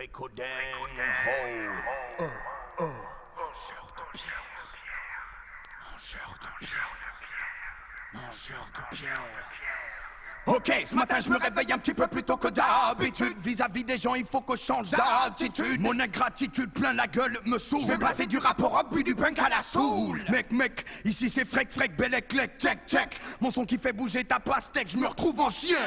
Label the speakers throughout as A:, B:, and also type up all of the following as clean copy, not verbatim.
A: Frécodin, ho. Mangeur de pierre. Mangeur de pierre. Mangeur de pierre. Ok, ce matin je me réveille un petit peu plus tôt que d'habitude. Vis-à-vis des gens, il faut que je change d'attitude. Mon ingratitude plein la gueule me saoule. Je vais passer du rap au rock, puis du punk à la soul. Mec, ici c'est frec, bel éclec, check. Mon son qui fait bouger ta pastèque, je me retrouve en chien.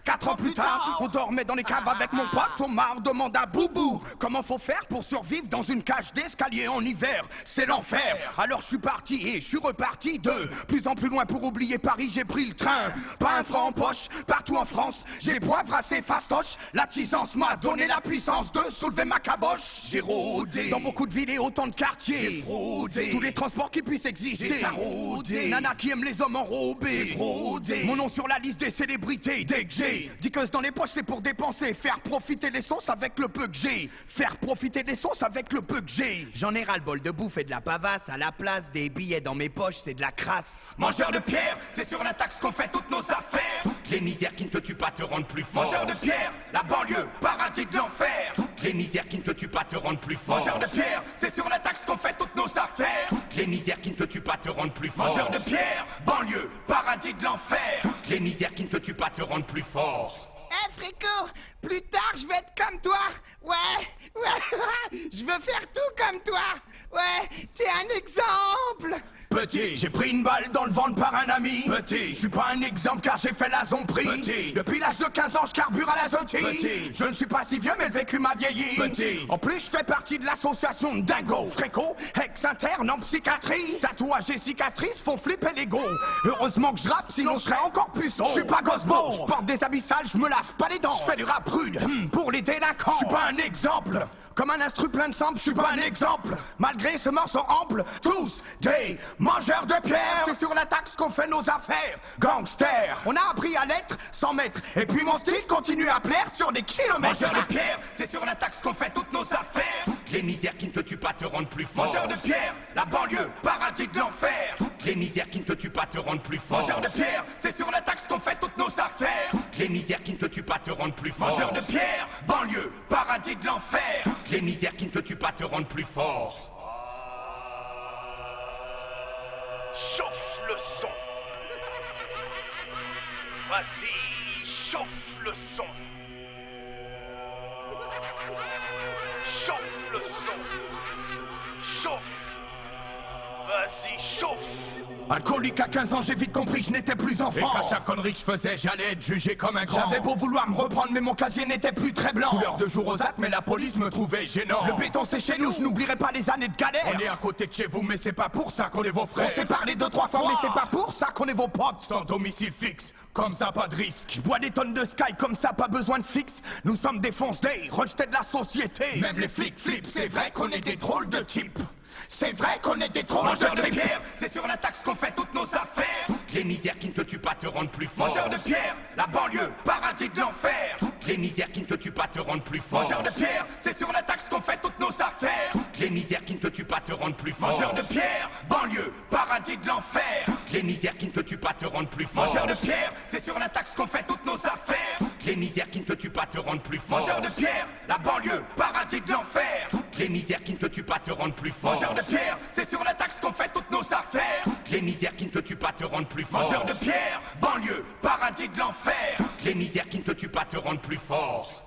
A: 4 ans plus tard, on dormait dans les caves avec mon pote Omar. Demande à Boubou comment faut faire pour survivre dans une cage d'escalier en hiver. C'est l'enfer. Alors je suis parti et je suis reparti de plus en plus loin pour oublier Paris. J'ai pris le train, pas un franc en poche. Partout en France, j'ai poivre assez fastoche. La tisance m'a donné la puissance de soulever ma caboche. J'ai rôdé dans beaucoup de villes et autant de quartiers. J'ai fraudé tous les transports qui puissent exister. J'ai taraudé nana qui aime les hommes enrobés. J'ai brodé mon nom sur la liste des célébrités. Dès que j'ai dickeuse dans les poches, c'est pour dépenser. Faire profiter les sauces avec le peu que j'ai. Faire profiter les sauces avec le peu que j'ai. J'en ai ras le bol de bouffe et de la pavasse. À la place des billets dans mes poches, c'est de la crasse. Mangeur de pierre, c'est sur la taxe qu'on fait toutes nos affaires. Toutes les misères qui ne te tuent pas te rendent plus fort. Mangeur de pierre, la banlieue, paradis de l'enfer. Toutes les misères qui ne te tuent pas te rendent plus fort. Mangeur de pierre, c'est sur la taxe qu'on fait toutes nos affaires. Toutes les misères qui ne te tuent pas te rendent plus fort. Mangeur de pierre, banlieue, paradis de l'enfer. Toutes les misères qui ne te tuent pas te rendent plus fort.
B: Eh Fréco, plus tard je vais être comme toi. Ouais, je veux faire tout comme toi. Ouais, t'es un exemple.
A: Petit, j'ai pris une balle dans le ventre par un ami. Petit, je suis pas un exemple car j'ai fait la zombrie. Petit, depuis l'âge de 15 ans je carbure à l'azote. Petit, je ne suis pas si vieux mais le vécu m'a vieilli. Petit, en plus je fais partie de l'association de Dingo. Fréco, ex-interne en psychiatrie. Tatouages et cicatrices font flipper l'ego. Heureusement que je rappe sinon je serais encore puceau. Je suis pas Gosbo, je porte des habits sales, je me lave pas les dents. Je fais du rap rude pour les délinquants. Je suis pas un exemple. Comme un instru plein de sample, je suis pas un exemple. Malgré ce morceau ample, tous des mangeurs de pierre. C'est sur la taxe qu'on fait nos affaires. Gangster, on a appris à l'être sans mètres. Et puis mon style continue à plaire sur des kilomètres. Mangeurs de pierre, c'est sur la taxe qu'on fait toutes nos affaires. Toutes les misères qui ne te tuent pas te rendent plus fort. Mangeurs de pierre, la banlieue, paradis de l'enfer. Toutes les misères qui ne te tuent pas te rendent plus fort. Mangeurs de pierre, c'est sur la taxe qu'on fait toutes nos affaires. Toutes les misères qui ne te tuent pas te rendent plus fort. Mangeurs de pierre, banlieue, paradis de l'enfer. Toutes les misères qui ne te tuent pas te rendent plus fort. Chauffe le son. Vas-y, chauffe le son. Chauffe le son. Chauffe. Vas-y, chauffe. Alcoolique à 15 ans, j'ai vite compris que je n'étais plus enfant. Et qu'à chaque connerie que je faisais, j'allais être jugé comme un grand. J'avais beau vouloir me reprendre, mais mon casier n'était plus très blanc. Couleur de jour aux actes, mais la police me trouvait gênant. Le béton c'est chez nous, je n'oublierai pas les années de galère. On est à côté de chez vous, mais c'est pas pour ça qu'on est vos frères. On s'est parlé 2-3 fois, mais c'est pas pour ça qu'on est vos potes. Sans domicile fixe, comme ça pas de risque. Je bois des tonnes de sky, comme ça pas besoin de fixe. Nous sommes des fonce-day, rejetés de la société. Même les flics flippent, c'est vrai qu'on est des drôles de types. C'est vrai qu'on est des drôles mangeurs de pierre, c'est sur la taxe qu'on fait toutes nos affaires. Toutes les misères qui ne te tuent pas te rendent plus fort. Mangeurs de pierre, la banlieue, paradis de l'enfer. Toutes les misères qui ne te tuent pas te rendent plus fort. Mangeurs de pierre, c'est sur la taxe qu'on fait toutes nos affaires. Toutes les misères qui ne te tuent pas te rendent plus fort. Mangeurs de pierre, banlieue, paradis de l'enfer. Toutes les misères qui ne te tuent pas te rendent plus fort. Mangeurs de pierre, c'est sur la taxe qu'on fait toutes nos affaires. Toutes les misères qui ne te tuent pas te rendent plus fort. Mangeurs de pierre, la banlieue, paradis de l'enfer. Toutes les misères qui ne te tuent pas te rendent plus fort. Mangeurs de pierre, c'est sur la taxe qu'on fait toutes nos affaires. Toutes les misères qui ne te tuent pas te rendent plus fort. Mangeurs de pierre, banlieue, paradis de l'enfer. Toutes les misères qui ne te tuent pas te rendent plus fort.